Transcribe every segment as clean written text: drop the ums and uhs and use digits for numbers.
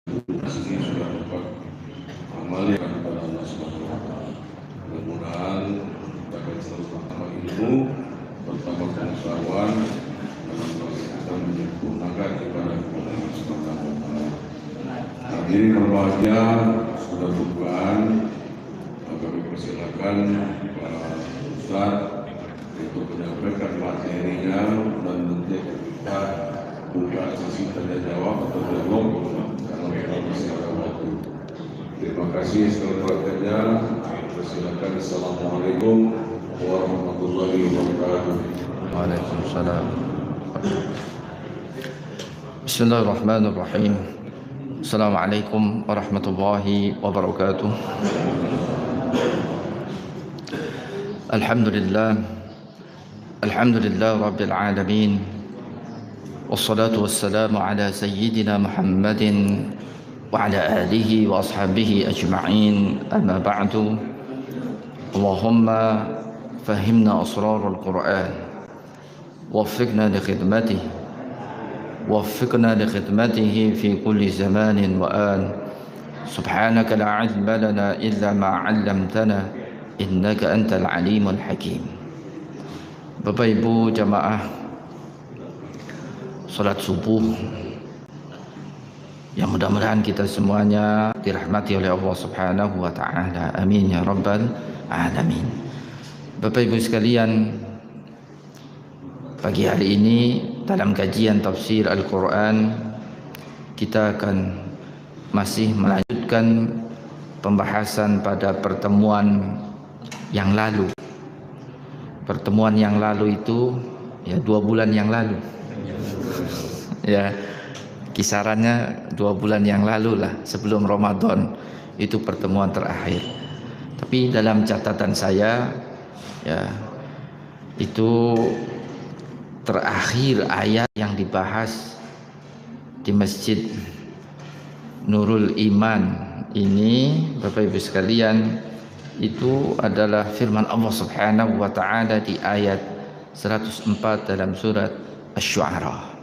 Ini sudah dapat amal yang kepada Allah Subhanahu wa Ta'ala. Mudah-mudahan kita akan selalu bertambah ilmu, bertambah pengetahuan, dan kita menyempurnakan ibadah kepada Allah Subhanahu wa Ta'ala. Hadirin berbahagia, sudah bukan, kami persilakan para ustaz untuk menyampaikan materinya dan nanti kita buka sesi tanya jawab atau dialog karena kita masih ada waktu. Terima kasih sekali perhatiannya. Persilakan. Assalamualaikum warahmatullahi wabarakatuh. Waalaikumsalam. Bismillahirrahmanirrahim. Assalamualaikum warahmatullahi wabarakatuh. Alhamdulillah Rabbil alamin. Wassalatu wassalamu ala sayyidina Muhammadin wa ala alihi wa ashabihi ajma'in. Amma ba'du. Allahumma fahimna asrarul Qur'an, وفقنا لخدمته في كل زمان وآن. سبحانك لا علم لنا إلا ما علمتنا إنك أنت العليم الحكيم. Bapak Ibu jamaah salat subuh yang mudah-mudahan kita semuanya dirahmati oleh Allah Subhanahu wa Ta'ala. Amin ya rabbal alamin. Bapak Ibu sekalian, pagi hari ini dalam kajian tafsir Al-Quran kita akan masih melanjutkan pembahasan pada pertemuan yang lalu. Pertemuan yang lalu itu ya 2 bulan yang lalu. Ya, kisarannya 2 bulan yang lalu lah, sebelum Ramadan itu pertemuan terakhir. Tapi dalam catatan saya ya itu terakhir ayat yang dibahas di Masjid Nurul Iman ini, Bapak Ibu sekalian, itu adalah firman Allah Subhanahu wa Ta'ala di ayat 104 dalam surat Asy-Syu'ara.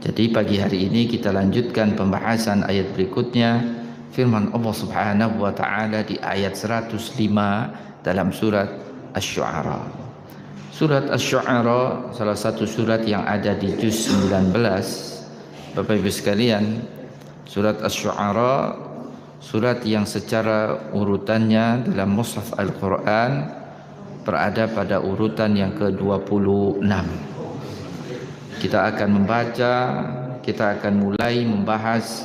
Jadi pagi hari ini kita lanjutkan pembahasan ayat berikutnya, firman Allah Subhanahu wa Ta'ala di ayat 105 dalam surat Asy-Syu'ara. Surat Asy-Syu'ara salah satu surat yang ada di juz 19. Bapak Ibu sekalian, surat Asy-Syu'ara surat yang secara urutannya dalam mushaf Al-Quran berada pada urutan yang ke-26. Kita akan membaca, kita akan mulai membahas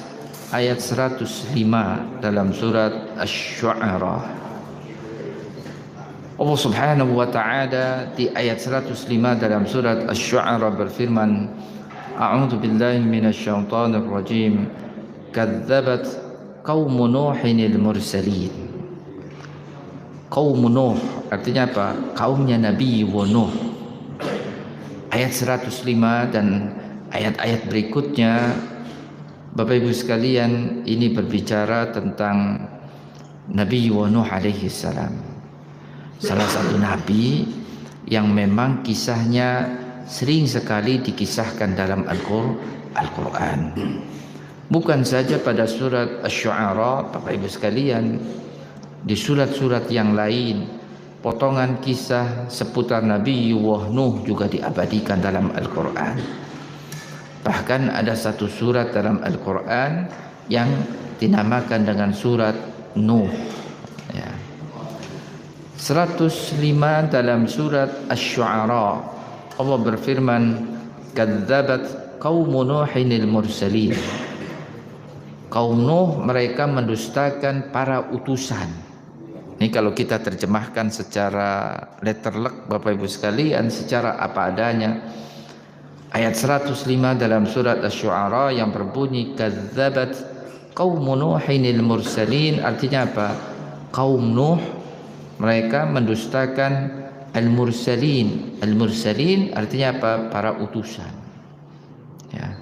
ayat 105 dalam surat Asy-Syu'ara. Allah Subhanahu wa Ta'ala di ayat 105 dalam surat Asy-Syu'ara berfirman, A'udzu billahi minasyaitonir rajim. Kadzabat qaum Nuhinil mursalin. Qaum Nuh artinya apa? Kaumnya Nabi Nuh. Ayat 105 dan ayat-ayat berikutnya, Bapak Ibu sekalian, ini berbicara tentang Nabi Nuh alaihi salam. Salah satu nabi yang memang kisahnya sering sekali dikisahkan dalam Al-Quran. Bukan saja pada surat Asy-Syu'ara, Bapak Ibu sekalian, di surat-surat yang lain potongan kisah seputar Nabi Nuh juga diabadikan dalam Al-Quran. Bahkan ada satu surat dalam Al-Quran yang dinamakan dengan surat Nuh ya. 105 dalam surat Asy-Syu'ara Allah berfirman, kadzabat qaum Nuhinil mursalin. Kaum Nuh mereka mendustakan para utusan. Ini kalau kita terjemahkan secara letterlek Bapak Ibu sekalian, secara apa adanya. Ayat 105 dalam surat Asy-Syu'ara yang berbunyi kadzabat qaum Nuhinil mursalin, artinya apa? Kaum Nuh mereka mendustakan al-mursalin. Al-mursalin artinya apa? Para utusan. Ya.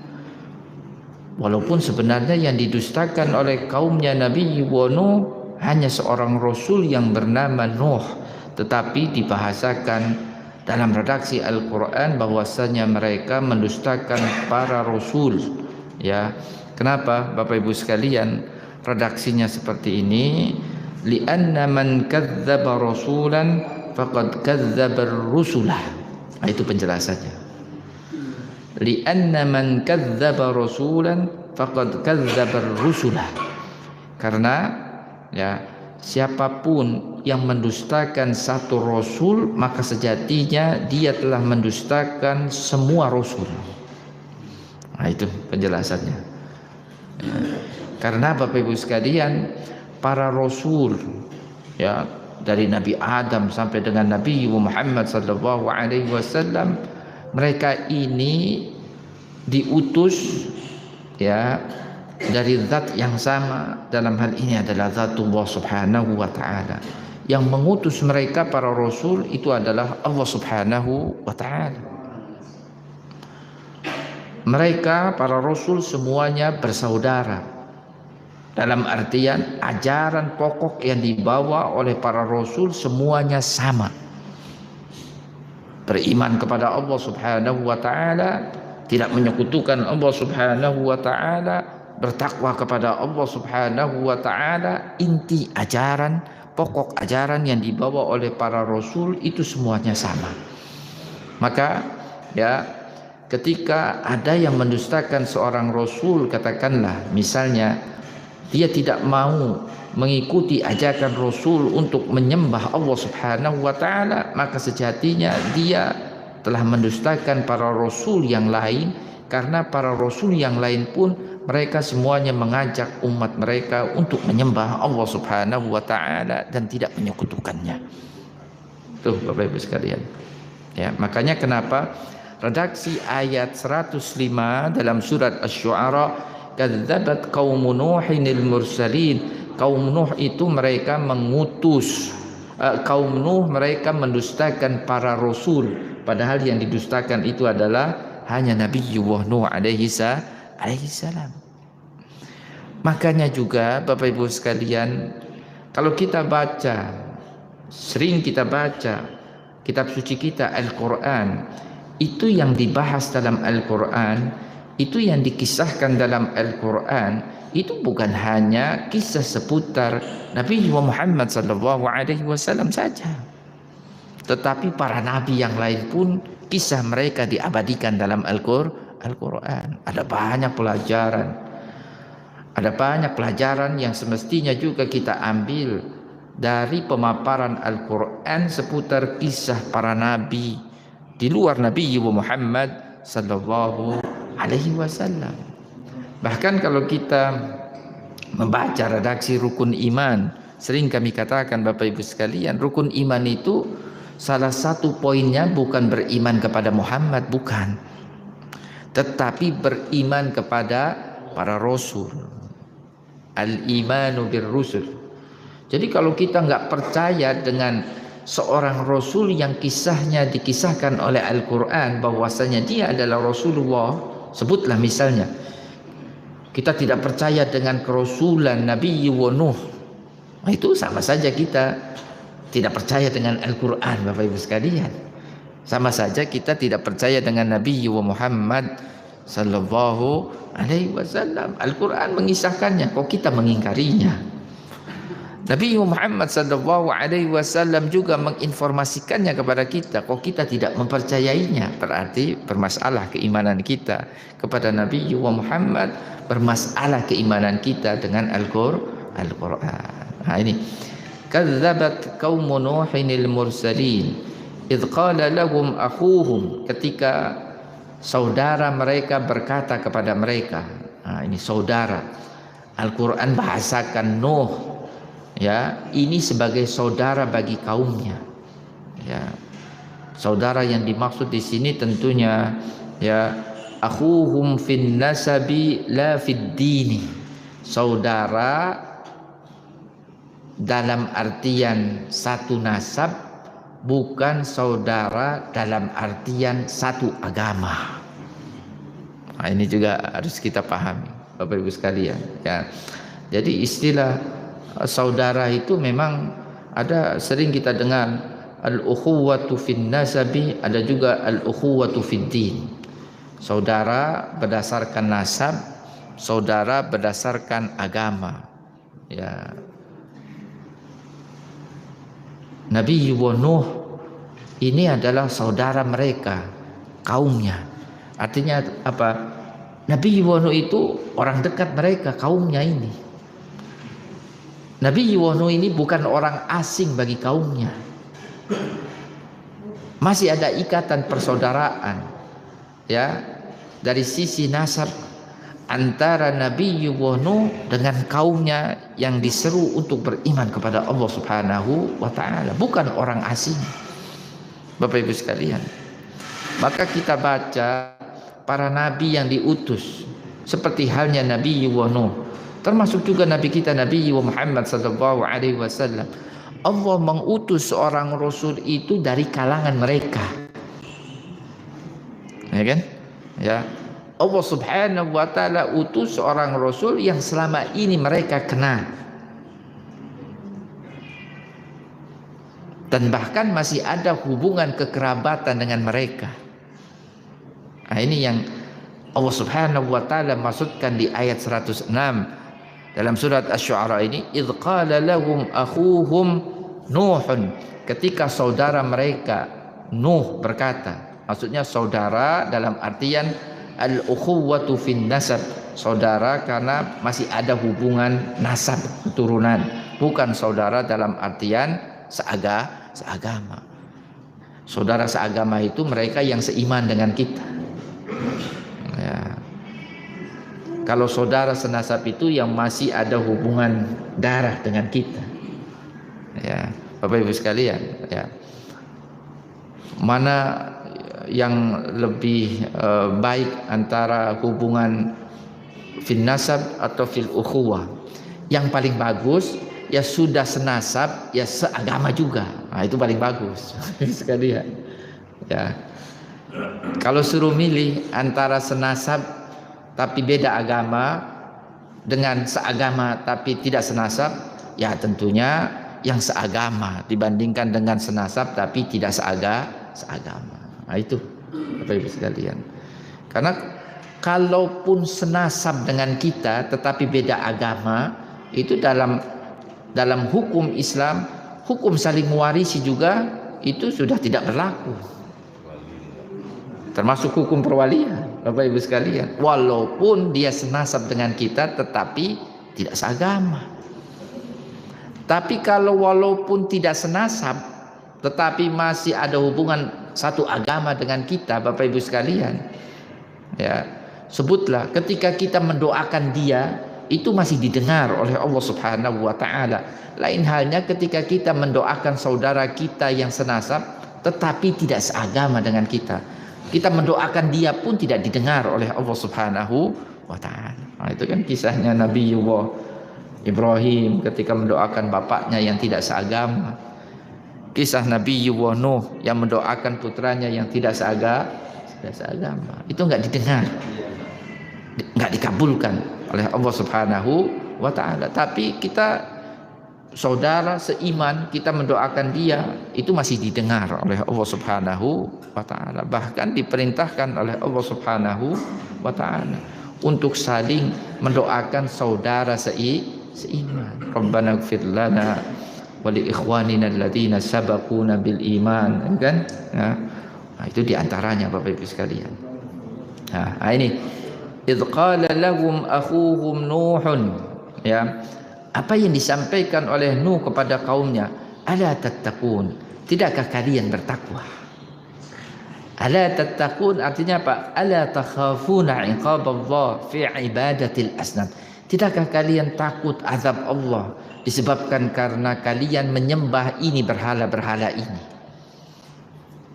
Walaupun sebenarnya yang didustakan oleh kaumnya Nabi Nuh hanya seorang rasul yang bernama Nuh, tetapi dibahasakan dalam redaksi Al-Quran bahwasanya mereka mendustakan para rasul ya, Kenapa Bapak Ibu sekalian redaksinya seperti ini? Li'anna man kadzdzaba rasulan faqad kadzdzaba ar-rusulah. Nah, itu penjelasannya. Li'anna man kadzdzaba rasulan faqad kadzdzaba ar-rusulah. Karena ya, siapapun yang mendustakan satu rasul, maka sejatinya dia telah mendustakan semua rasul. Nah, itu penjelasannya. Ya. Karena Bapak Ibu sekalian, para rasul ya, dari Nabi Adam sampai dengan Nabi Muhammad sallallahu alaihi wasallam, mereka ini diutus ya dari zat yang sama. Dalam hal ini adalah zatullah subhanahu wa ta'ala. Yang mengutus mereka para rasul itu adalah Allah subhanahu wa ta'ala. Mereka para rasul semuanya bersaudara, dalam artian ajaran pokok yang dibawa oleh para rasul semuanya sama. Beriman kepada Allah subhanahu wa ta'ala, tidak menyekutukan Allah subhanahu wa ta'ala, bertakwa kepada Allah subhanahu wa ta'ala. Inti ajaran, pokok ajaran yang dibawa oleh para rasul itu semuanya sama. Maka ya, ketika ada yang mendustakan seorang rasul, katakanlah misalnya dia tidak mau mengikuti ajakan rasul untuk menyembah Allah subhanahu wa ta'ala, maka sejatinya dia telah mendustakan para rasul yang lain. Karena para rasul yang lain pun mereka semuanya mengajak umat mereka untuk menyembah Allah subhanahu wa ta'ala dan tidak menyekutukannya. Tuh Bapak Ibu sekalian ya, makanya kenapa redaksi ayat 105 dalam surat Asy-Syu'ara, kadzdzabat qaum Nuhinil mursalin. Kaum Nuh itu mereka mengutus, kaum Nuh mereka mendustakan para rasul, padahal yang didustakan itu adalah hanya Nabi Nuh alaihi salam. Makanya juga Bapak Ibu sekalian, kalau kita baca, sering kita baca kitab suci kita Al-Quran, itu yang dibahas dalam Al-Quran, itu yang dikisahkan dalam Al-Quran, itu bukan hanya kisah seputar Nabi Muhammad SAW saja, tetapi para nabi yang lain pun kisah mereka diabadikan dalam Al-Quran. Ada banyak pelajaran yang semestinya juga kita ambil dari pemaparan Al-Quran seputar kisah para nabi di luar Nabi Muhammad sallallahu alaihi wasallam. Bahkan kalau kita membaca redaksi rukun iman, sering kami katakan Bapak Ibu sekalian, rukun iman itu salah satu poinnya bukan beriman kepada Muhammad, bukan, tetapi beriman kepada para rasul. Al-imanu bir rusul. Jadi kalau kita nggak percaya dengan seorang rasul yang kisahnya dikisahkan oleh Al-Quran bahwasanya dia adalah Rasulullah, sebutlah misalnya kita tidak percaya dengan kerasulan Nabi Nuh, nah, itu sama saja kita tidak percaya dengan Al-Quran. Bapak Ibu sekalian, sama saja kita tidak percaya dengan Nabi Muhammad sallallahu alaihi wasallam. Al-Quran mengisahkannya, kok kita mengingkarinya. Nabi Muhammad sallallahu alaihi wasallam juga menginformasikannya kepada kita, kok kita tidak mempercayainya. Berarti bermasalah keimanan kita kepada Nabi Muhammad, bermasalah keimanan kita dengan Al-Quran. Nah ini, kadzdzabat qaum Nuhinil mursalin idz qala lahum akhuhum, ketika saudara mereka berkata kepada mereka. Nah ini saudara, Al-Quran bahasakan Nuh ya, ini sebagai saudara bagi kaumnya ya. Saudara yang dimaksud di sini tentunya ya, akhuhum fin nasabi la fid dini, saudara dalam artian satu nasab, bukan saudara dalam artian satu agama. Nah, ini juga harus kita pahami Bapak Ibu sekalian ya. Jadi istilah saudara itu memang ada, sering kita dengar al-ukhuwatu fin nasabi, ada juga al-ukhuwatu fid din. Saudara berdasarkan nasab saudara berdasarkan agama. Ya. Nabi Nuh ini adalah saudara mereka, kaumnya. Artinya apa? Nabi Nuh itu orang dekat mereka, kaumnya ini. Nabi Nuh ini bukan orang asing bagi kaumnya. Masih ada ikatan persaudaraan, ya, dari sisi nasab antara Nabi Nuh dengan kaumnya yang diseru untuk beriman kepada Allah Subhanahu wa taala, bukan orang asing. Bapak Ibu sekalian, maka kita baca para nabi yang diutus seperti halnya Nabi Nuh, termasuk juga nabi kita Nabi Muhammad sallallahu alaihi wasallam. Allah mengutus seorang rasul itu dari kalangan mereka. Ya kan? Ya. Allah Subhanahu wa taala utus seorang rasul yang selama ini mereka kenal. Dan bahkan masih ada hubungan kekerabatan dengan mereka. Nah, ini yang Allah Subhanahu wa taala maksudkan di ayat 106 dalam surat Asy-Syu'ara ini, idz qala lahum akhuhum Nuhun, ketika saudara mereka Nuh berkata, maksudnya saudara dalam artian al-ukhuwatu fin nasab, saudara karena masih ada hubungan nasab keturunan, bukan saudara dalam artian seagama. Saudara seagama itu mereka yang seiman dengan kita. Ya. Kalau saudara senasab itu yang masih ada hubungan darah dengan kita. Ya, Bapak Ibu sekalian, ya. Mana yang lebih baik antara hubungan fil nasab atau fil ukhuwah? Yang paling bagus ya sudah senasab ya seagama juga. Nah, itu paling bagus. Sekalian. Ya. Kalau suruh milih antara senasab tapi beda agama dengan seagama tapi tidak senasab, ya tentunya yang seagama dibandingkan dengan senasab tapi tidak seagama. Nah, itu Bapak Ibu sekalian. Karena kalaupun senasab dengan kita tetapi beda agama, itu dalam hukum Islam, hukum saling mewarisi juga itu sudah tidak berlaku. Termasuk hukum perwalian, Bapak Ibu sekalian. Walaupun dia senasab dengan kita tetapi tidak seagama. Tapi kalau walaupun tidak senasab tetapi masih ada hubungan satu agama dengan kita, Bapak Ibu sekalian, ya, sebutlah ketika kita mendoakan dia itu masih didengar oleh Allah Subhanahu wa taala. Lain halnya ketika kita mendoakan saudara kita yang senasab tetapi tidak seagama dengan kita. Kita mendoakan dia pun tidak didengar oleh Allah Subhanahu wa taala. Nah, itu kan kisahnya Nabi Ibrahim ketika mendoakan bapaknya yang tidak seagama. Kisah Nabi Nuh yang mendoakan putranya yang tidak seagama. Itu enggak didengar. Enggak dikabulkan oleh Allah Subhanahu wa taala. Tapi kita saudara seiman, kita mendoakan dia, itu masih didengar oleh Allah Subhanahu wa taala. Bahkan diperintahkan oleh Allah Subhanahu wa taala untuk saling mendoakan saudara seiman. Rabbana ighfir lana wa li ikhwanina alladziina sabaquna bil iman, kan? Ya. Nah, itu diantaranya Bapak Ibu sekalian. Nah, ini idz qala lahum akhuhum Nuhun, ya. Apa yang disampaikan oleh Nuh kepada kaumnya, ala tattaqun, tidakkah kalian bertakwa? Ala tattaqun artinya apa? Ala takhafuna iqaballah fi ibadatil asnam. Tidakkah kalian takut azab Allah disebabkan karena kalian menyembah ini berhala-berhala ini?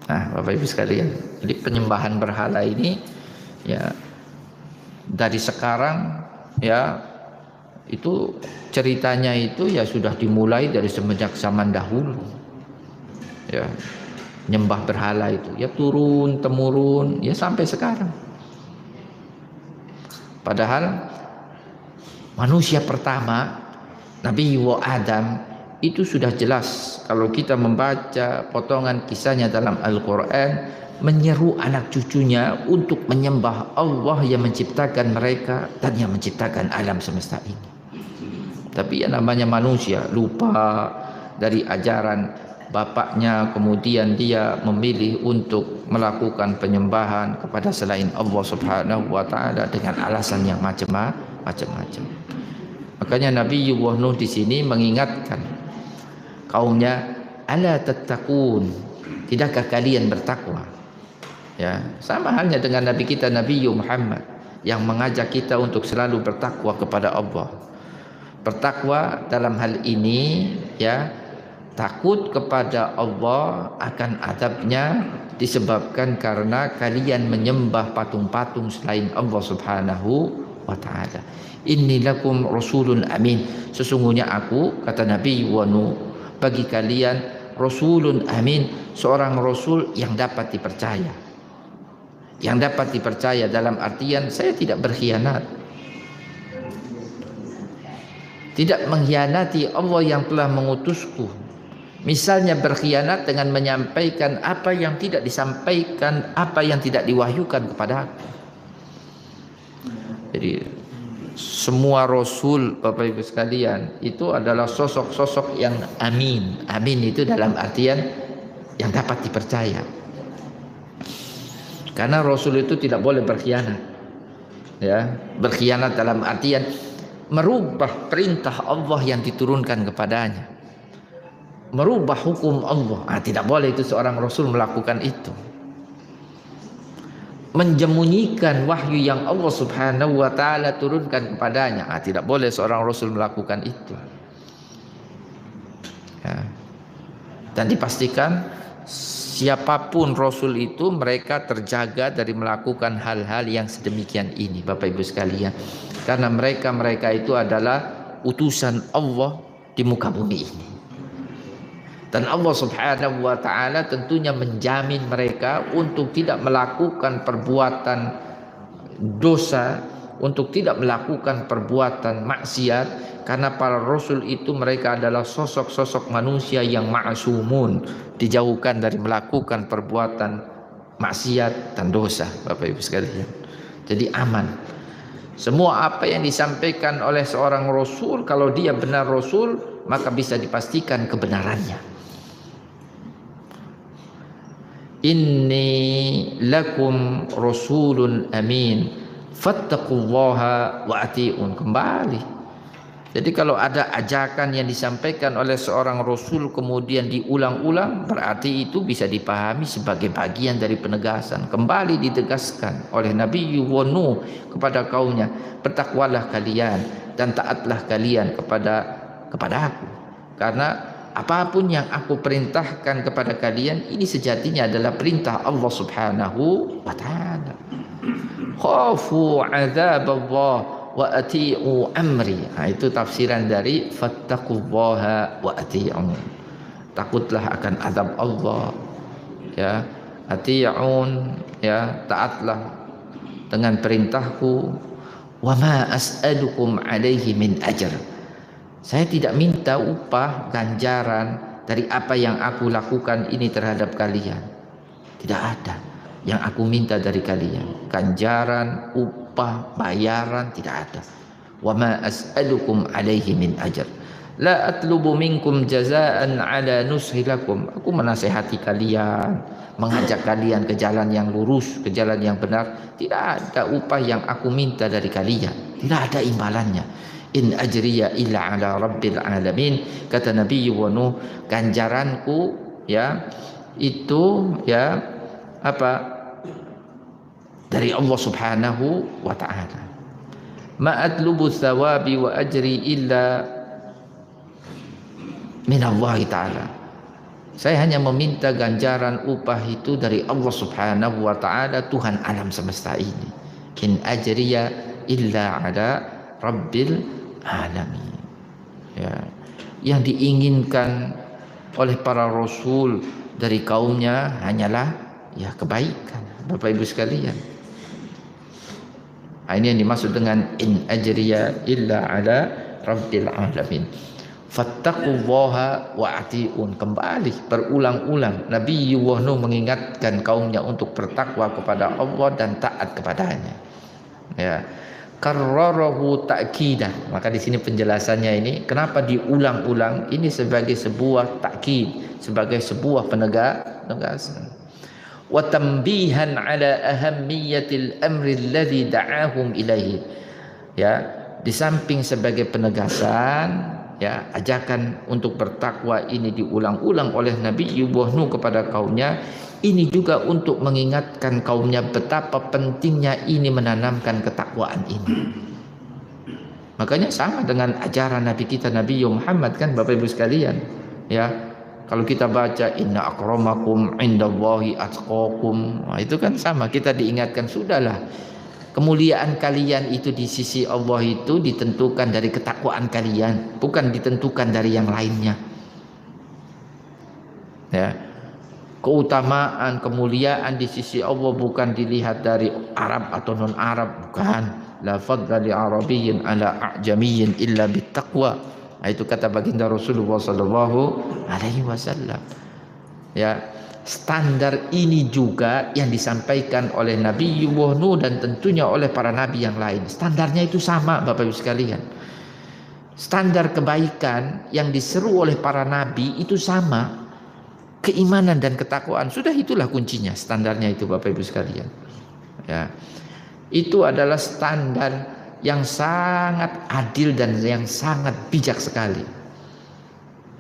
Nah, Bapak Ibu sekalian, jadi penyembahan berhala ini ya dari sekarang ya itu ceritanya itu ya sudah dimulai dari semenjak zaman dahulu. Ya, nyembah berhala itu ya turun temurun ya sampai sekarang. Padahal manusia pertama Nabi Adam itu sudah jelas kalau kita membaca potongan kisahnya dalam Al-Quran. menyeru anak cucunya untuk menyembah Allah yang menciptakan mereka dan yang menciptakan alam semesta ini. Tapi yang namanya manusia lupa dari ajaran bapaknya, kemudian dia memilih untuk melakukan penyembahan kepada selain Allah Subhanahu wa taala dengan alasan yang macam-macam. Makanya Nabi Nuh di sini mengingatkan kaumnya, ala tattaqun, tidakkah kalian bertakwa? Ya, sama halnya dengan Nabi kita Nabi Muhammad yang mengajak kita untuk selalu bertakwa kepada Allah. Bertakwa dalam hal ini, ya, takut kepada Allah akan azabnya disebabkan karena kalian menyembah patung-patung selain Allah Subhanahu wa taala. Inni lakum rasulun amin. Sesungguhnya aku, kata Nabi Nuh, bagi kalian rasulun amin, seorang rasul yang dapat dipercaya. Yang dapat dipercaya dalam artian saya tidak berkhianat. Tidak mengkhianati Allah yang telah mengutusku. Misalnya berkhianat dengan menyampaikan apa yang tidak disampaikan, apa yang tidak diwahyukan kepada aku. Jadi semua rasul, Bapak Ibu sekalian, itu adalah sosok-sosok yang amin. Amin itu dalam artian yang dapat dipercaya. Karena rasul itu tidak boleh berkhianat. Ya, berkhianat dalam artian merubah perintah Allah yang diturunkan kepadanya, merubah hukum Allah. Tidak boleh itu seorang rasul melakukan itu. Menjemunyikan wahyu yang Allah Subhanahu wa taala turunkan kepadanya, tidak boleh seorang rasul melakukan itu. Ya. Dan dipastikan siapapun rasul itu mereka terjaga dari melakukan hal-hal yang sedemikian ini, Bapak Ibu sekalian. Karena mereka itu adalah utusan Allah di muka bumi ini. Dan Allah Subhanahu wa taala tentunya menjamin mereka untuk tidak melakukan perbuatan dosa, untuk tidak melakukan perbuatan maksiat, karena para rasul itu mereka adalah sosok-sosok manusia yang ma'sumun, dijauhkan dari melakukan perbuatan maksiat dan dosa, Bapak Ibu sekalian. Jadi aman. Semua apa yang disampaikan oleh seorang rasul, kalau dia benar rasul, maka bisa dipastikan kebenarannya. Inni lakum rasulun amin fattaqullaha wa ati'un. Kembali. Jadi kalau ada ajakan yang disampaikan oleh seorang rasul kemudian diulang-ulang, berarti itu bisa dipahami sebagai bagian dari penegasan. Kembali ditegaskan oleh Nabi Nuh kepada kaumnya, bertakwalah kalian dan taatlah kalian kepada aku. Karena apapun yang aku perintahkan kepada kalian, ini sejatinya adalah perintah Allah Subhanahu wa taala. Khafu 'adzaballah wa ati'u amri. Itu tafsiran dari fattaqullaha wa ati'un. Takutlah akan azab Allah, ya. Ati'un, ya, taatlah dengan perintahku. Wa ma as'alukum alaihi min ajr. Saya tidak minta upah ganjaran dari apa yang aku lakukan ini terhadap kalian. Tidak ada yang aku minta dari kalian, ganjaran, upah, bayaran, tidak ada. Wa ma as'alukum alaihi min ajr. La atlubu minkum jazaan ala nushi lakum. Aku menasihati kalian, mengajak kalian ke jalan yang lurus, ke jalan yang benar. Tidak ada upah yang aku minta dari kalian, tidak ada imbalannya. In ajriya illa ala rabbil alamin. Kata Nabi Nuh, ganjaranku, ya, itu, ya, apa? Dari Allah Subhanahu wa ta'ala. Ma'atlubu thawabi wa ajri illa min Allah ta'ala. Saya hanya meminta ganjaran upah itu dari Allah Subhanahu wa ta'ala, Tuhan alam semesta ini. In ajriya illa ala rabbil alamin. Ya. Yang diinginkan oleh para rasul dari kaumnya hanyalah, ya, kebaikan, Bapak Ibu sekalian. Ini yang dimaksud dengan in ajriya illa ala rabbil alamin. Fattaqullaha wa atiun. Kembali berulang-ulang Nabi Nuh mengingatkan kaumnya untuk bertakwa kepada Allah dan taat kepadanya. Ya. Karrarahu ta'kidan. Maka di sini penjelasannya ini kenapa diulang-ulang, ini sebagai sebuah takkid, sebagai sebuah penegasan. Wa tambihan ala ahammiyatil amri alladhi da'ahum ilaihi. Ya, di samping sebagai penegasan, ya, ajakan untuk bertakwa ini diulang-ulang oleh Nabi Nuh kepada kaumnya. Ini juga untuk mengingatkan kaumnya betapa pentingnya ini menanamkan ketakwaan ini. Makanya sama dengan ajaran Nabi kita Nabi Muhammad kan Bapak Ibu sekalian. Ya, kalau kita baca inna akramakum indallahi atqakum, nah, itu kan sama, kita diingatkan sudahlah. Kemuliaan kalian itu di sisi Allah itu ditentukan dari ketakwaan kalian, bukan ditentukan dari yang lainnya. Ya. Keutamaan, kemuliaan di sisi Allah bukan dilihat dari Arab atau non Arab, bukan. La fadla li arabiyyin ala a'jamiyyin illa bittaqwa. Itu kata baginda Rasulullah sallallahu alaihi wasallam. Ya, standar ini juga yang disampaikan oleh Nabi Nuh dan tentunya oleh para nabi yang lain. Standarnya itu sama Bapak Ibu sekalian. Standar kebaikan yang diseru oleh para nabi itu sama. Keimanan dan ketakwaan, sudah itulah kuncinya, standarnya itu Bapak Ibu sekalian. Ya. Itu adalah standar yang sangat adil dan yang sangat bijak sekali.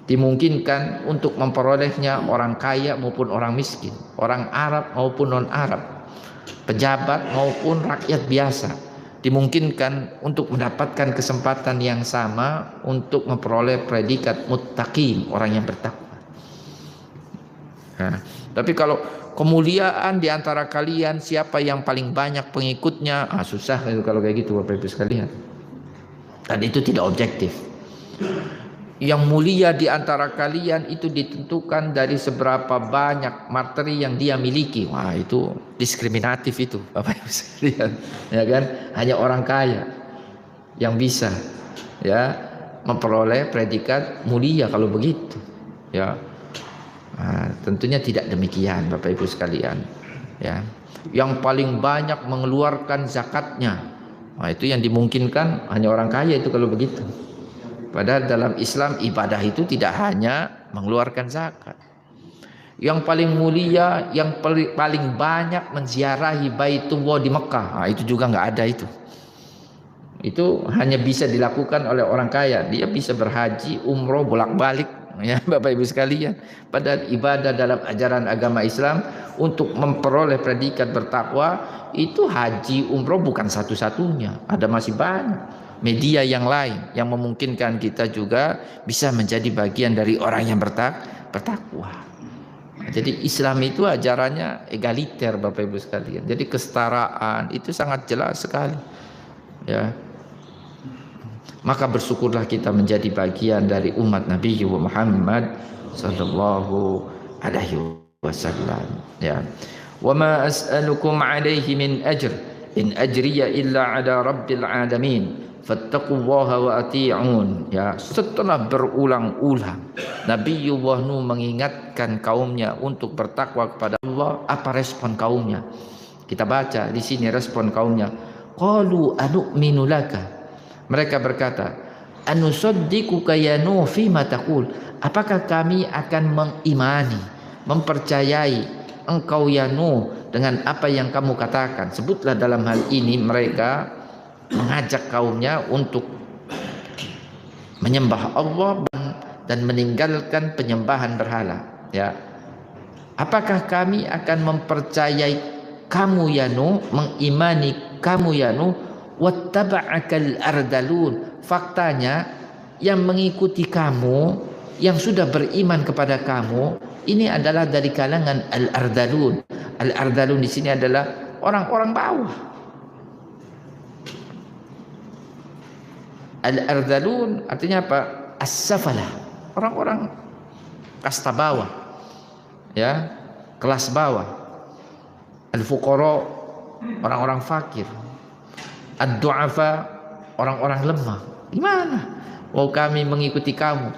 Dimungkinkan untuk memperolehnya orang kaya maupun orang miskin, orang Arab maupun non-Arab, pejabat maupun rakyat biasa. Dimungkinkan untuk mendapatkan kesempatan yang sama untuk memperoleh predikat muttaqin, orang yang bertakwa. Nah, tapi kalau kemuliaan di antara kalian siapa yang paling banyak pengikutnya, susah kalau kayak gitu Bapak Ibu sekalian. Dan itu tidak objektif. Yang mulia di antara kalian itu ditentukan dari seberapa banyak materi yang dia miliki. Wah, itu diskriminatif itu Bapak Ibu sekalian. Ya kan? Hanya orang kaya yang bisa ya memperoleh predikat mulia kalau begitu. Ya. Nah, tentunya tidak demikian Bapak Ibu sekalian. Ya, yang paling banyak mengeluarkan zakatnya, nah, itu yang dimungkinkan hanya orang kaya itu kalau begitu. Padahal dalam Islam ibadah itu tidak hanya mengeluarkan zakat. Yang paling mulia, yang paling banyak menziarahi Baitullah di Mekah, nah, itu juga nggak ada itu. Itu hanya bisa dilakukan oleh orang kaya. Dia bisa berhaji, umroh bolak-balik. Ya Bapak Ibu sekalian, padahal ibadah dalam ajaran agama Islam untuk memperoleh predikat bertakwa itu haji umroh bukan satu-satunya, ada masih banyak media yang lain yang memungkinkan kita juga bisa menjadi bagian dari orang yang bertakwa. Jadi Islam itu ajarannya egaliter Bapak Ibu sekalian, jadi kesetaraan itu sangat jelas sekali. Ya. Maka bersyukurlah kita menjadi bagian dari umat Nabi Muhammad sallallahu alaihi wasallam. Ya. Wa ma as'alukum alaihi min ajr in ajriya illa ala rabbil alamin fattaqullaha wa ati'un. Ya, setelah berulang-ulang Nabi Nuh mengingatkan kaumnya untuk bertakwa kepada Allah, apa respon kaumnya? Kita baca di sini respon kaumnya. Qalu anu'minu laka. Mereka berkata, anusaddiquka ya Nuh fima taqul. Apakah kami akan mengimani, mempercayai engkau ya Nuh dengan apa yang kamu katakan? Sebutlah dalam hal ini mereka mengajak kaumnya untuk menyembah Allah dan meninggalkan penyembahan berhala. Ya. Apakah kami akan mempercayai kamu ya Nuh, mengimani kamu ya Nuh? Wattaba'akal ardalun. Faktanya yang mengikuti kamu, yang sudah beriman kepada kamu, ini adalah dari kalangan al-ardalun. Al-ardalun di sini adalah orang-orang bawah. Al-ardalun artinya apa? As-safalah. Orang-orang kasta bawah. Ya, kelas bawah. Al-fuqara, orang-orang fakir. Ad-du'afa, orang-orang lemah. Gimana? Oh, kami mengikuti kamu.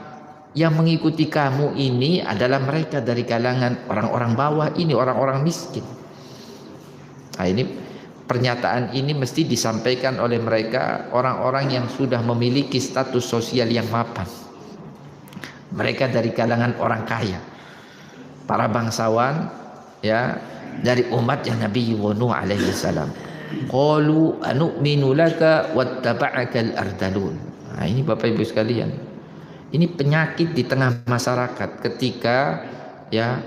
Yang mengikuti kamu ini adalah mereka dari kalangan orang-orang bawah ini, orang-orang miskin. Nah, ini pernyataan ini mesti disampaikan oleh mereka, orang-orang yang sudah memiliki status sosial yang mapan. Mereka dari kalangan orang kaya, para bangsawan, ya, dari umatnya Nabi Nuh alaihi salam. Qalu anu'minu laka wattaba'aka al-ardalun. Nah, ini Bapak Ibu sekalian, ini penyakit di tengah masyarakat ketika ya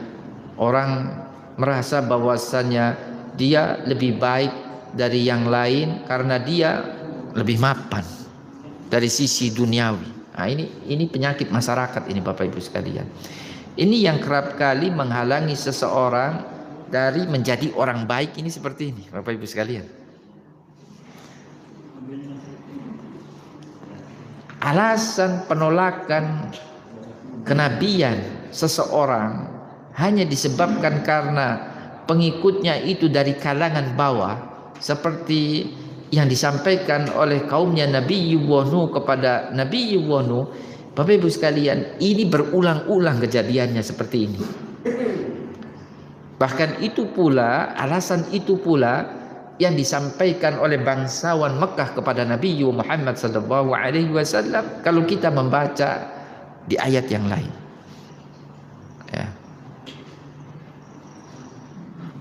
orang merasa bahwasannya dia lebih baik dari yang lain karena dia lebih mapan dari sisi duniawi. Nah, ini penyakit masyarakat ini Bapak Ibu sekalian. Ini yang kerap kali menghalangi seseorang dari menjadi orang baik ini seperti ini Bapak Ibu sekalian. Alasan penolakan kenabian seseorang hanya disebabkan karena pengikutnya itu dari kalangan bawah, seperti yang disampaikan oleh kaumnya Nabi Nuh kepada Nabi Nuh. Bapak Ibu sekalian, ini berulang-ulang kejadiannya seperti ini. Bahkan itu pula, alasan itu pula yang disampaikan oleh bangsawan Mekah kepada Nabi Muhammad SAW kalau kita membaca di ayat yang lain. Ya.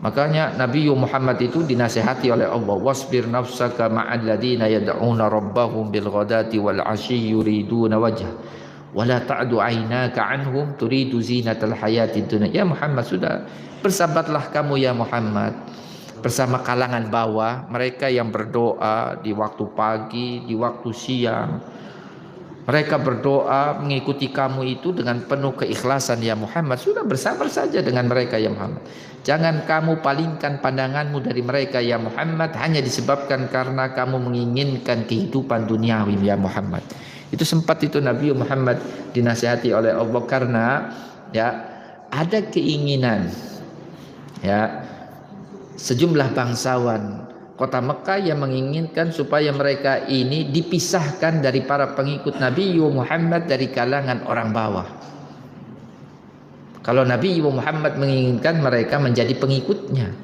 Makanya Nabi Muhammad itu dinasihati oleh Allah, wasbir nafsaka ma'al ladina yad'una rabbahum bil ghadati wal 'ashyi yuriduna wajha wa la ta'du 'ainaka 'anhum turidu zinatal hayatid dunya. Ya Muhammad, sudah bersabarlah kamu ya Muhammad bersama kalangan bawah, mereka yang berdoa di waktu pagi, di waktu siang. Mereka berdoa mengikuti kamu itu dengan penuh keikhlasan ya Muhammad. Sudah bersabar saja dengan mereka ya Muhammad. Jangan kamu palingkan pandanganmu dari mereka ya Muhammad hanya disebabkan karena kamu menginginkan kehidupan duniawi ya Muhammad. Itu sempat itu Nabi Muhammad dinasihati oleh Allah karena ya ada keinginan ya sejumlah bangsawan kota Mekah yang menginginkan supaya mereka ini dipisahkan dari para pengikut Nabi Muhammad dari kalangan orang bawah. Kalau Nabi Muhammad menginginkan mereka menjadi pengikutnya,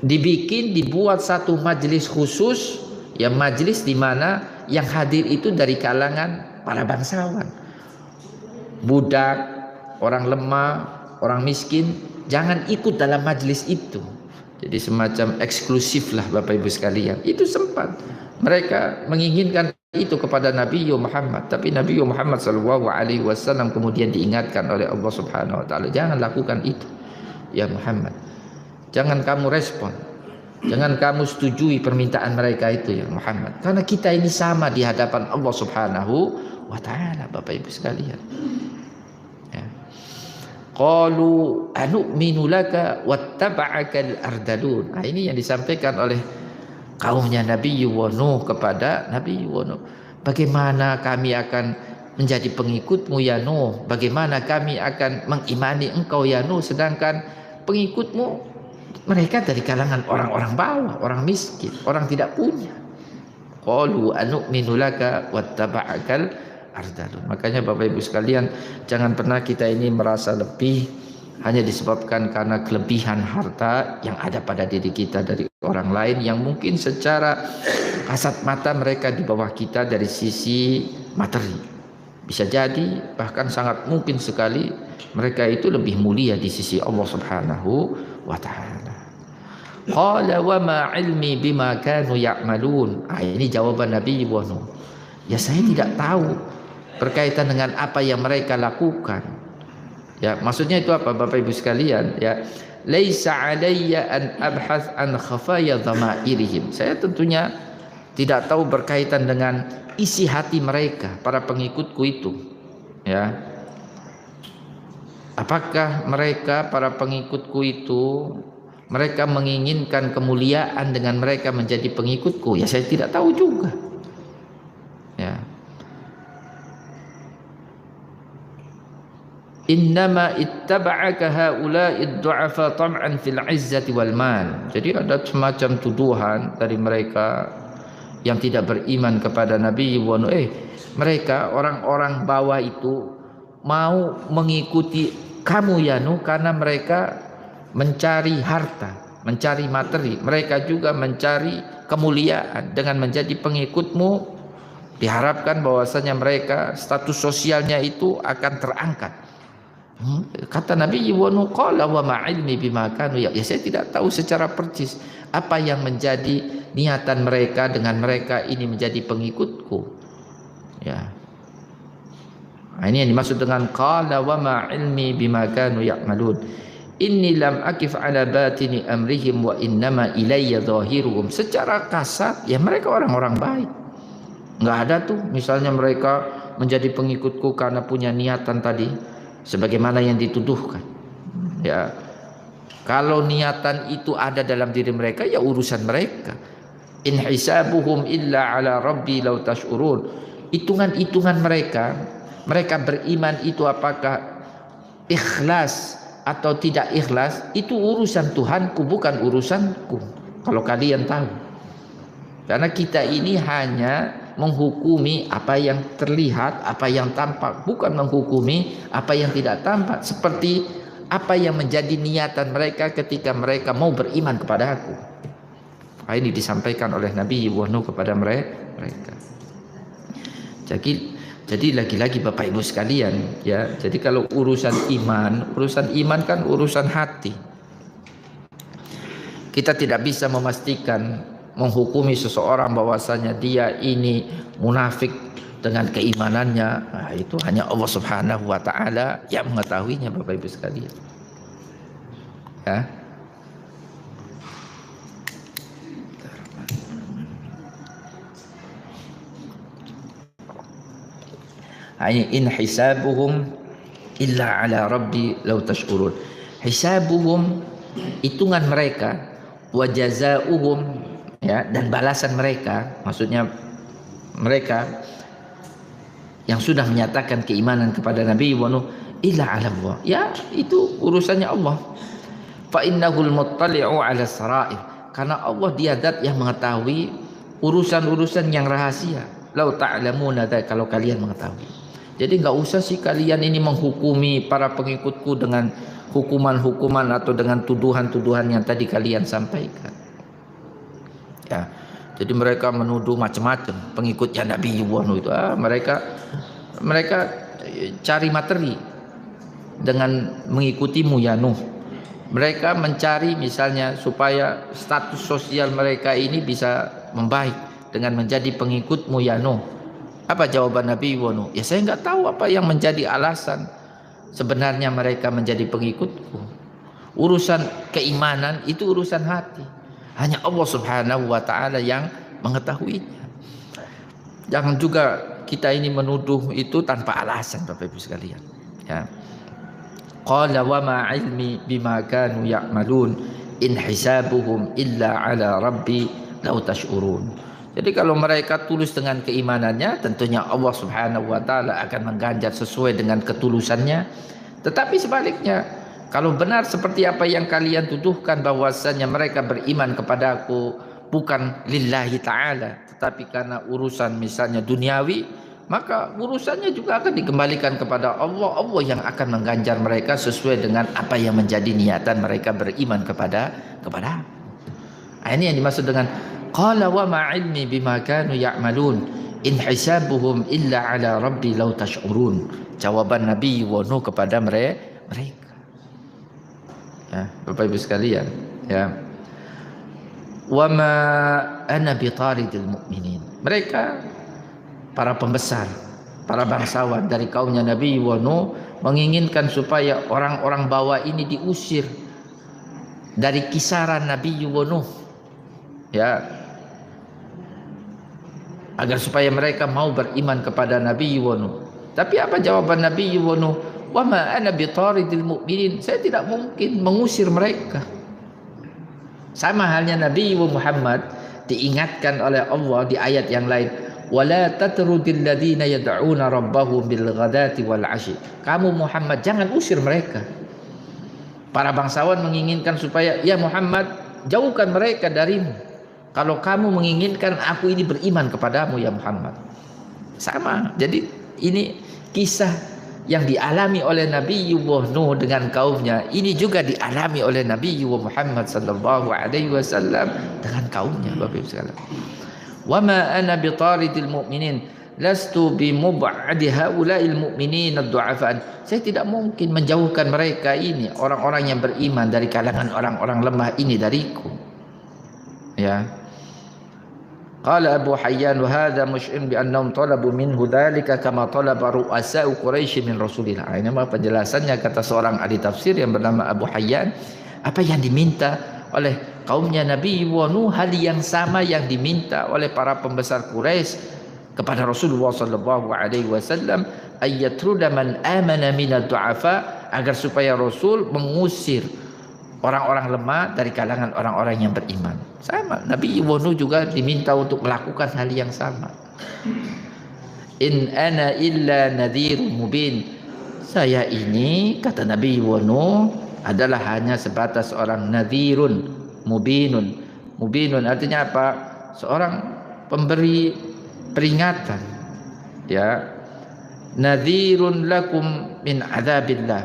dibuat satu majelis khusus, ya majelis di mana yang hadir itu dari kalangan para bangsawan, budak, orang lemah, orang miskin, jangan ikut dalam majelis itu. Jadi semacam eksklusif lah Bapak Ibu sekalian. Itu sempat mereka menginginkan itu kepada Nabi Muhammad, tapi Nabi Muhammad SAW kemudian diingatkan oleh Allah Subhanahu Wa Taala, jangan lakukan itu ya Muhammad, jangan kamu respon, jangan kamu setujui permintaan mereka itu ya Muhammad, karena kita ini sama di hadapan Allah Subhanahu Wa Taala Bapak Ibu sekalian. Qalu anu'minu laka wattaba'akal ardalun. Nah, ini yang disampaikan oleh kaumnya Nabi Nuh kepada Nabi Nuh. Bagaimana kami akan menjadi pengikutmu ya Nuh? Bagaimana kami akan mengimani engkau ya Nuh sedangkan pengikutmu mereka dari kalangan orang-orang bawah, orang miskin, orang tidak punya. Qalu anu'minu laka wattaba'akal ardalun. Makanya Bapak Ibu sekalian, jangan pernah kita ini merasa lebih hanya disebabkan karena kelebihan harta yang ada pada diri kita dari orang lain yang mungkin secara kasat mata mereka di bawah kita dari sisi materi. Bisa jadi bahkan sangat mungkin sekali mereka itu lebih mulia di sisi Allah Subhanahu Wa Taala. Qala wa ma ilmi bima kanu ya'malun. Ini jawaban Nabi Nuh. Ya saya tidak tahu berkaitan dengan apa yang mereka lakukan. Ya, maksudnya itu apa Bapak Ibu sekalian? Ya, laisa alayya an abhath an khafaya dhamairihim. Saya tentunya tidak tahu berkaitan dengan isi hati mereka, para pengikutku itu. Ya. Apakah mereka para pengikutku itu mereka menginginkan kemuliaan dengan mereka menjadi pengikutku? Ya, saya tidak tahu juga. Ya. Innama ittaba'aka haula'id du'afa tam'an fil 'izzati wal mal. Jadi ada semacam tuduhan dari mereka yang tidak beriman kepada Nabi wa Nuh. Mereka orang-orang bawah itu mau mengikuti kamu ya Nuh karena mereka mencari harta, mencari materi. Mereka juga mencari kemuliaan dengan menjadi pengikutmu. Diharapkan bahwasanya mereka status sosialnya itu akan terangkat. Kata Nabi wa Nuh, qala wa ma ilmi bima kanu ya, saya tidak tahu secara persis apa yang menjadi niatan mereka dengan mereka ini menjadi pengikutku. Ya. Nah, ini yang dimaksud dengan qala wa ma ilmi bima kanu ya'malun. Inni lam akif ala batini amrihim wa innama ilayya zahiruhum. Secara kasar ya mereka orang-orang baik. Enggak ada tuh misalnya mereka menjadi pengikutku karena punya niatan tadi sebagaimana yang dituduhkan. Ya. Kalau niatan itu ada dalam diri mereka ya urusan mereka. In hisabuhum illa ala rabbi law tash'urun. Hitungan-hitungan mereka beriman itu apakah ikhlas atau tidak ikhlas, itu urusan Tuhanku bukan urusanku. Kalau kalian tahu. Karena kita ini hanya menghukumi apa yang terlihat, apa yang tampak, bukan menghukumi apa yang tidak tampak, seperti apa yang menjadi niatan mereka ketika mereka mau beriman kepada aku. Ini disampaikan oleh Nabi Nuh kepada mereka. Jadi lagi-lagi Bapak Ibu sekalian, ya. Jadi kalau urusan iman kan urusan hati. Kita tidak bisa memastikan menghukumi seseorang bahwasanya dia ini munafik dengan keimanannya. Nah, itu hanya Allah Subhanahu wa taala yang mengetahuinya Bapak Ibu sekalian. Ya. In hisabuhum illa ala rabbi law tash'urun. Hisabuhum, hitungan mereka, wa jazaa'uhum, ya, dan balasan mereka, maksudnya mereka yang sudah menyatakan keimanan kepada Nabi wa Nuh, illa ala Allah. Ya, itu urusannya Allah. Fa innahul muttali'u ala sarair. Karena Allah dia zat yang mengetahui urusan-urusan yang rahasia. Lau ta'lamuna, kalau kalian mengetahui. Jadi enggak usah sih kalian ini menghukumi para pengikutku dengan hukuman-hukuman atau dengan tuduhan-tuduhan yang tadi kalian sampaikan. Ya. Jadi mereka menuduh macam-macam pengikutnya Nabi Nuh itu. Mereka cari materi dengan mengikutimu ya Nuh. Mereka mencari misalnya supaya status sosial mereka ini bisa membaik dengan menjadi pengikutmu ya Nuh. Apa jawaban Nabi Nuh? Ya saya enggak tahu apa yang menjadi alasan sebenarnya mereka menjadi pengikutku. Urusan keimanan itu urusan hati. Hanya Allah Subhanahu wa taala yang mengetahuinya. Jangan juga kita ini menuduh itu tanpa alasan Bapak Ibu sekalian. Ya. Qala wa ma ilmi bima kanu ya'malun in hisabuhum illa ala rabbi law tash'urun. Jadi kalau mereka tulus dengan keimanannya, tentunya Allah Subhanahu wa taala akan mengganjar sesuai dengan ketulusannya. Tetapi sebaliknya, kalau benar seperti apa yang kalian tuduhkan bahwasanya mereka beriman kepadaku bukan lillahi ta'ala, tetapi karena urusan misalnya duniawi, maka urusannya juga akan dikembalikan kepada Allah. Allah yang akan mengganjar mereka sesuai dengan apa yang menjadi niatan mereka beriman kepada. Ini yang dimaksud dengan qala wa ma ilmi bima kanu ya'malun in hisabuhum illa ala rabbi law tash'urun. Jawaban Nabi Nuh kepada mereka. Ya, Bapak Ibu sekalian, ya. Wa ma ana bitaridil mu'minin. Mereka para pembesar, para bangsawan dari kaumnya Nabi Nuh menginginkan supaya orang-orang bawah ini diusir dari kisaran Nabi Nuh. Ya. Agar supaya mereka mau beriman kepada Nabi Nuh. Tapi apa jawaban Nabi Nuh? Wa ma ana bitaridil mu'minin. Saya tidak mungkin mengusir mereka. Sama halnya Nabi Muhammad diingatkan oleh Allah di ayat yang lain, wala tatrudil ladzina yad'una rabbahum bil ghadati wal 'ashi. Kamu Muhammad jangan usir mereka. Para bangsawan menginginkan supaya ya Muhammad jauhkan mereka darimu. kalau kamu menginginkan aku ini beriman kepadamu ya Muhammad. Sama. Jadi ini kisah yang dialami oleh Nabi Nuh dengan kaumnya, ini juga dialami oleh Nabi Muhammad sallallahu alaihi wasallam dengan kaumnya, Bapak Ibu sekalian. Wa ma ana bitaridil mu'minin lastu bimub'adi haula'il mu'minin ad-du'afa. Saya tidak mungkin menjauhkan mereka ini, orang-orang yang beriman dari kalangan orang-orang lemah ini dariku. Ya. Qala Abu Hayyan wa hadha mush'in bi annahum talabu minhu dhalika kama talaba ru'asa'u Quraisy min Rasulillah. Ini mah penjelasannya kata seorang ahli tafsir yang bernama Abu Hayyan, apa yang diminta oleh kaumnya Nabi Nuh hal yang sama yang diminta oleh para pembesar Quraisy kepada Rasulullah sallallahu alaihi wasallam, ayatruda man amana minad du'afa, agar supaya Rasul mengusir orang-orang lemah dari kalangan orang-orang yang beriman. Sama, Nabi Nuh juga diminta untuk melakukan hal yang sama. In ana illa nadhirun mubin. Saya ini, kata Nabi Nuh, adalah hanya sebatas orang nadhirun mubinun. Mubinun artinya apa? Seorang pemberi peringatan. Ya. Nadhirun lakum min adzabillah.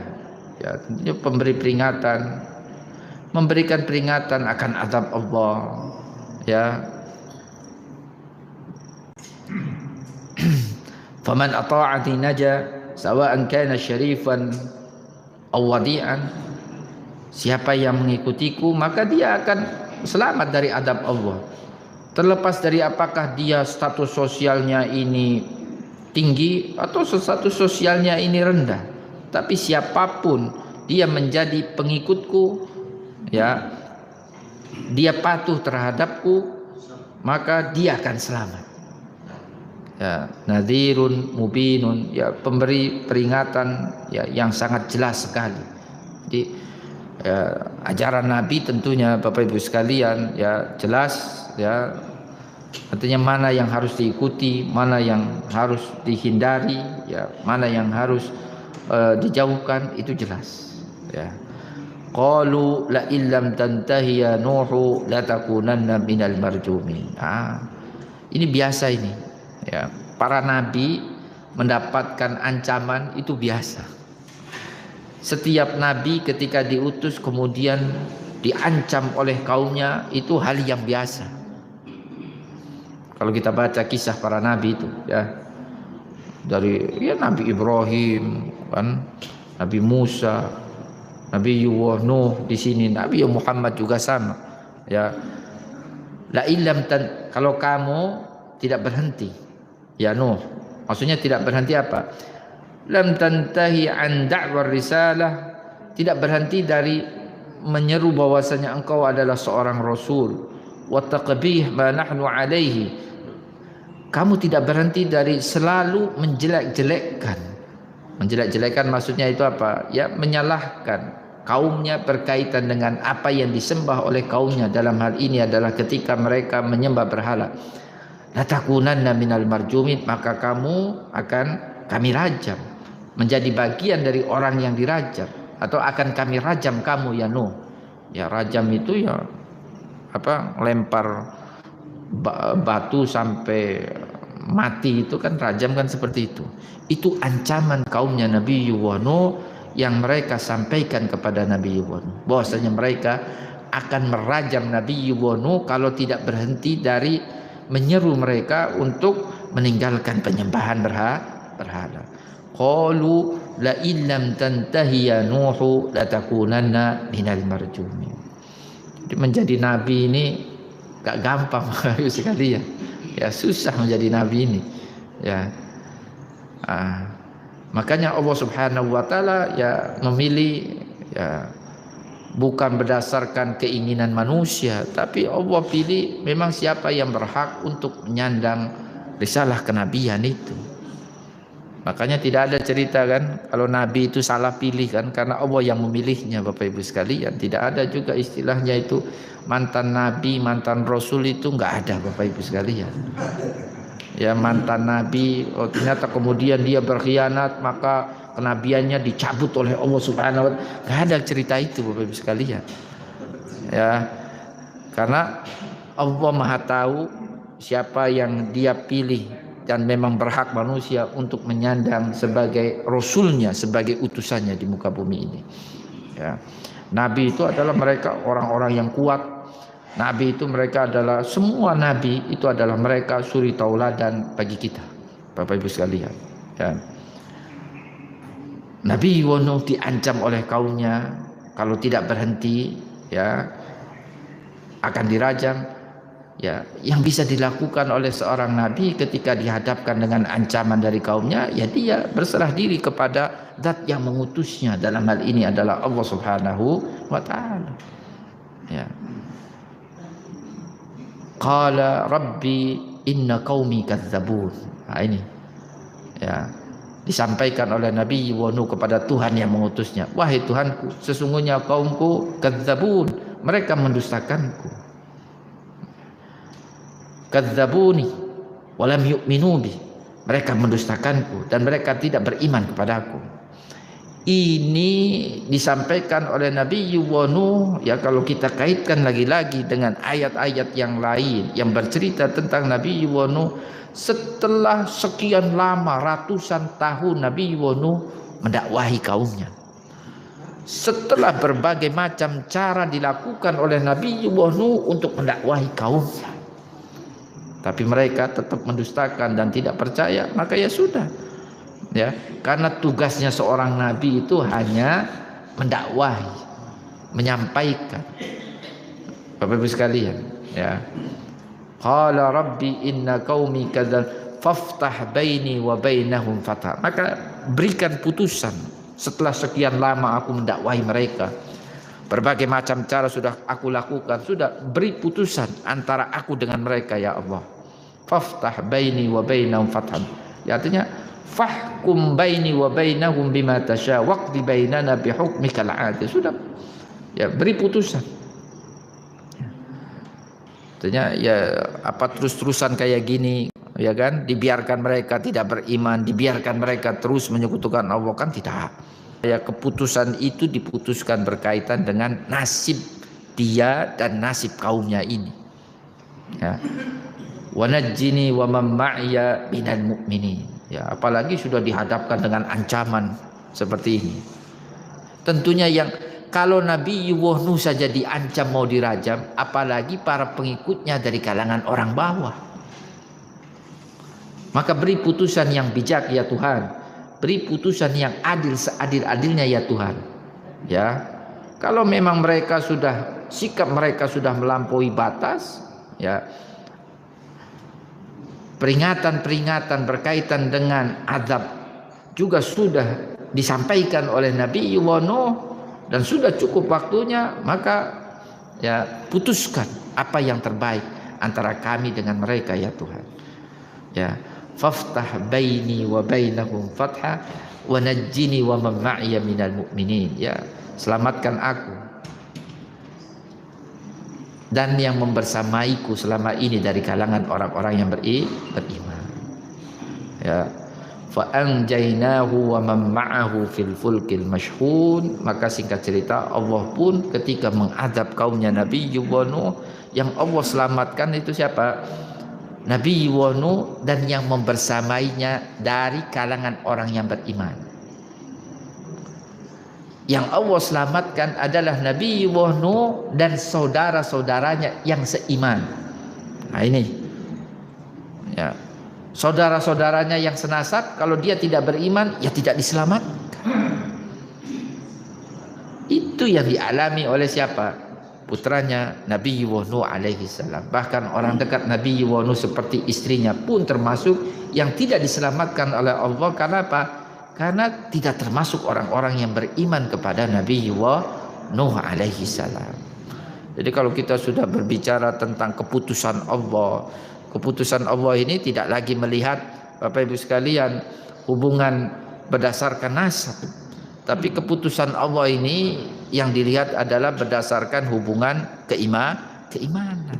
Ya, tentunya pemberi peringatan, memberikan peringatan akan azab Allah, ya. Faman ata'ani naja sawa'an kana syarifan aw wadi'an. Siapa yang mengikutiku maka dia akan selamat dari azab Allah, terlepas dari apakah dia status sosialnya ini tinggi atau status sosialnya ini rendah. Tapi siapapun dia menjadi pengikutku, ya, dia patuh terhadapku, maka dia akan selamat. Ya, nadhirun mubinun, ya, pemberi peringatan, ya, yang sangat jelas sekali. Jadi ya, ajaran Nabi tentunya Bapak Ibu sekalian, ya, jelas, ya, artinya mana yang harus diikuti, mana yang harus dihindari, ya, mana yang harus dijauhkan, itu jelas, ya. Qalu la illam tantahi ya Nuhu la takunanna minal marjumin. Ini biasa ini. Ya, para nabi mendapatkan ancaman itu biasa. Setiap nabi ketika diutus kemudian diancam oleh kaumnya, itu hal yang biasa. Kalau kita baca kisah para nabi itu, ya, dari ya Nabi Ibrahim, kan, Nabi Musa, Nabi Nuh, di sini Nabi Muhammad juga sama, ya. La illam kalau kamu tidak berhenti, ya Nuh, maksudnya tidak berhenti apa? Lam tantahi an da'war risalah, tidak berhenti dari menyeru bahwasanya engkau adalah seorang rasul, wa taqbih ma nahnu alaihi. Kamu tidak berhenti dari selalu menjelek-jelekkan. Menjelek-jelekkan maksudnya itu apa? Ya, menyalahkan kaumnya berkaitan dengan apa yang disembah oleh kaumnya. Dalam hal ini adalah ketika mereka menyembah berhala. La takunanna minal marjumin, maka kamu akan kami rajam, menjadi bagian dari orang yang dirajam, atau akan kami rajam kamu ya Nuh. Ya, rajam itu ya apa? Lempar batu sampai mati, itu kan rajam, kan seperti itu. Itu ancaman kaumnya Nabi Nuh yang mereka sampaikan kepada Nabi Nuh, bahwasanya mereka akan merajam Nabi Nuh kalau tidak berhenti dari menyeru mereka untuk meninggalkan penyembahan berhala. Qalu la illam tantahi ya Nuhu la takunanna minal marjumin. Jadi menjadi nabi ini gak gampang sekali, ya. Ya, susah menjadi nabi ini, ya. Makanya Allah Subhanahu wa taala ya memilih, ya, bukan berdasarkan keinginan manusia, tapi Allah pilih memang siapa yang berhak untuk menyandang risalah kenabian itu. Makanya tidak ada cerita kan kalau nabi itu salah pilih, kan, karena Allah yang memilihnya, Bapak Ibu sekalian. Tidak ada juga istilahnya itu mantan nabi, mantan rasul, itu enggak ada, Bapak Ibu sekalian. Ya, mantan nabi, ternyata kemudian dia berkhianat, maka kenabiannya dicabut oleh Allah Subhanahu wa taala. Enggak ada cerita itu, Bapak Ibu sekalian. Ya. Karena Allah Maha tahu siapa yang Dia pilih dan memang berhak manusia untuk menyandang sebagai rasulnya, sebagai utusannya di muka bumi ini. Ya. Nabi itu adalah mereka orang-orang yang kuat. Nabi itu mereka adalah, semua nabi itu adalah mereka suri tauladan bagi kita, Bapak Ibu sekalian. Ya. Nabi Nuh diancam oleh kaumnya, kalau tidak berhenti ya akan dirajam. Ya, yang bisa dilakukan oleh seorang nabi ketika dihadapkan dengan ancaman dari kaumnya, ya dia berserah diri kepada zat yang mengutusnya, dalam hal ini adalah Allah Subhanahu wa taala. Ya. Qala rabbi inna qaumi kadzabun. Nah, ini ya disampaikan oleh Nabi Nuh kepada Tuhan yang mengutusnya. Wahai Tuhanku, sesungguhnya kaumku kadzabun, mereka mendustakanku. Kadzabuni walam yu'minu bi, mereka mendustakanku dan mereka tidak beriman kepadaku. Ini disampaikan oleh Nabi Nuh ya, kalau kita kaitkan lagi-lagi dengan ayat-ayat yang lain yang bercerita tentang Nabi Nuh, setelah sekian lama ratusan tahun Nabi Nuh mendakwahi kaumnya. Setelah berbagai macam cara dilakukan oleh Nabi Nuh untuk mendakwahi kaumnya, tapi mereka tetap mendustakan dan tidak percaya, maka ya sudah. Ya, karena tugasnya seorang nabi itu hanya mendakwahi, menyampaikan. Bapak Ibu sekalian, ya. Qala rabbi inna qaumi kadzal faftah baini wa bainahum fatha. Maka berikan putusan setelah sekian lama aku mendakwahi mereka. Berbagai macam cara sudah aku lakukan, sudah beri putusan antara aku dengan mereka ya Allah. Faftah baini wa bainahum fathan. Ya, artinya fahkum baini wa bainahum bima tasya waqdi bainana bihukmikal adil. Sudah. Ya, beri putusan. Artinya ya apa terus-terusan kayak gini, ya kan? Dibiarkan mereka tidak beriman, dibiarkan mereka terus menyekutukan Allah, kan tidak. Ya, keputusan itu diputuskan berkaitan dengan nasib dia dan nasib kaumnya ini. Ya. Wa najjini wa man ma'iya minal mu'minin. Ya, apalagi sudah dihadapkan dengan ancaman seperti ini. Tentunya yang kalau Nabi Nuh saja diancam mau dirajam, apalagi para pengikutnya dari kalangan orang bawah. Maka beri putusan yang bijak ya Tuhan. Beri putusan yang adil seadil-adilnya ya Tuhan. Ya. Kalau memang mereka sudah, sikap mereka sudah melampaui batas, ya. Peringatan-peringatan berkaitan dengan azab juga sudah disampaikan oleh Nabi Nuh dan sudah cukup waktunya, maka ya putuskan apa yang terbaik antara kami dengan mereka ya Tuhan. Ya. Faftah baini wa bainahum fatha wa najjini wa man ma'iya minal mu'minin. Ya, selamatkan aku dan yang membersamaiku selama ini dari kalangan orang-orang yang beriman. Ya, fa anjaynahu wa man ma'ahu fil fulkil mashhun. Maka singkat cerita, Allah pun ketika mengadab kaumnya Nabi Nuh, yang Allah selamatkan itu siapa? Nabi Nuh dan yang membersamainya dari kalangan orang yang beriman. Yang Allah selamatkan adalah Nabi Nuh dan saudara-saudaranya yang seiman. Nah ini, ya, saudara-saudaranya yang senasab, kalau dia tidak beriman, ya tidak diselamatkan. Itu yang dialami oleh siapa? Putranya Nabi Nuh alaihi salam. Bahkan orang dekat Nabi Nuh seperti istrinya pun termasuk yang tidak diselamatkan oleh Allah. Karena apa? Karena tidak termasuk orang-orang yang beriman kepada Nabi Nuh alaihi salam. Jadi kalau kita sudah berbicara tentang keputusan Allah ini tidak lagi melihat, Bapak Ibu sekalian, hubungan berdasarkan nasab. Tapi keputusan Allah ini yang dilihat adalah berdasarkan hubungan keimanan.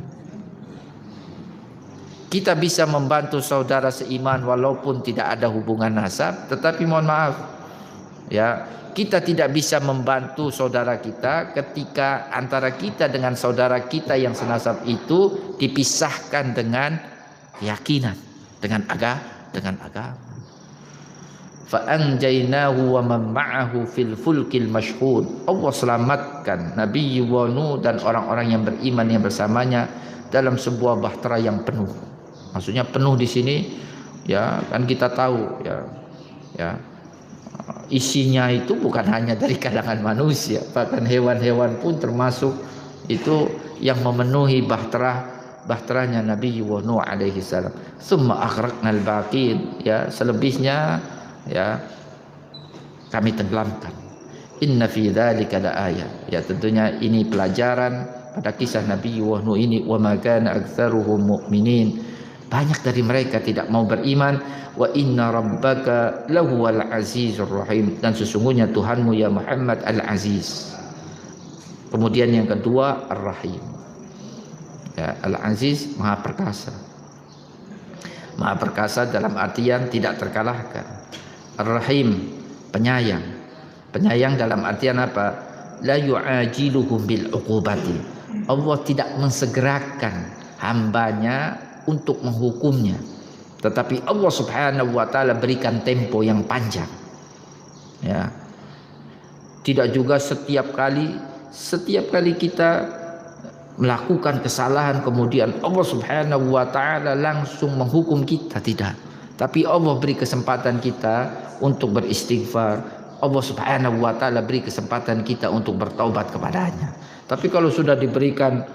Kita bisa membantu saudara seiman walaupun tidak ada hubungan nasab, tetapi mohon maaf, Ya, kita tidak bisa membantu saudara kita ketika antara kita dengan saudara kita yang senasab itu dipisahkan dengan keyakinan, dengan agama. Fa anjaynahu wa man ma'ahu fil fulkil mashhud. Allah selamatkan Nabi Nuh dan orang-orang yang beriman yang bersamanya dalam sebuah bahtera yang penuh. Maksudnya penuh di sini ya, kan kita tahu ya isinya itu bukan hanya dari kalangan manusia, bahkan hewan-hewan pun termasuk itu yang memenuhi bahteranya Nabi Nuh alaihi salam. Summa aghraqnal baqin, ya selebihnya ya kami tenggelamkan. Inna fi dzalika laayat, ya tentunya ini pelajaran pada kisah Nabi Nuh ini. Wa ma kana aktsaruhum mu'minin, banyak dari mereka tidak mau beriman. Wa inna rabbaka lahuwal azizur rahim, dan sesungguhnya Tuhanmu ya Muhammad al-aziz. Kemudian yang kedua ar-rahim, ya, al-aziz maha perkasa. Maha perkasa dalam artian tidak terkalahkan. Ar-rahim penyayang. Penyayang dalam artian apa? La yu'ajiluhum bil uqubati, Allah tidak mensegerakan hambanya untuk menghukumnya, tetapi Allah Subhanahu wa taala berikan tempo yang panjang. Ya. Tidak juga setiap kali kita melakukan kesalahan kemudian Allah Subhanahu wa taala langsung menghukum kita, tidak. Tapi Allah beri kesempatan kita untuk beristighfar. Allah Subhanahu wa taala beri kesempatan kita untuk bertaubat kepadanya. Tapi kalau sudah diberikan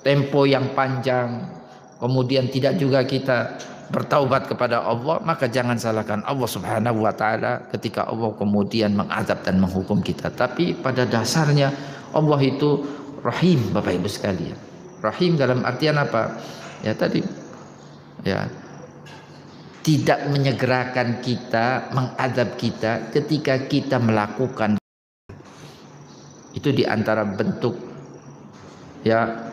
tempo yang panjang kemudian tidak juga kita bertaubat kepada Allah, maka jangan salahkan Allah Subhanahu wa taala ketika Allah kemudian mengazab dan menghukum kita. Tapi pada dasarnya Allah itu Rahim, Bapak Ibu sekalian. Rahim dalam artian apa? Ya tadi ya, tidak menyegerakan kita, mengazab kita ketika kita melakukan. Itu diantara bentuk ya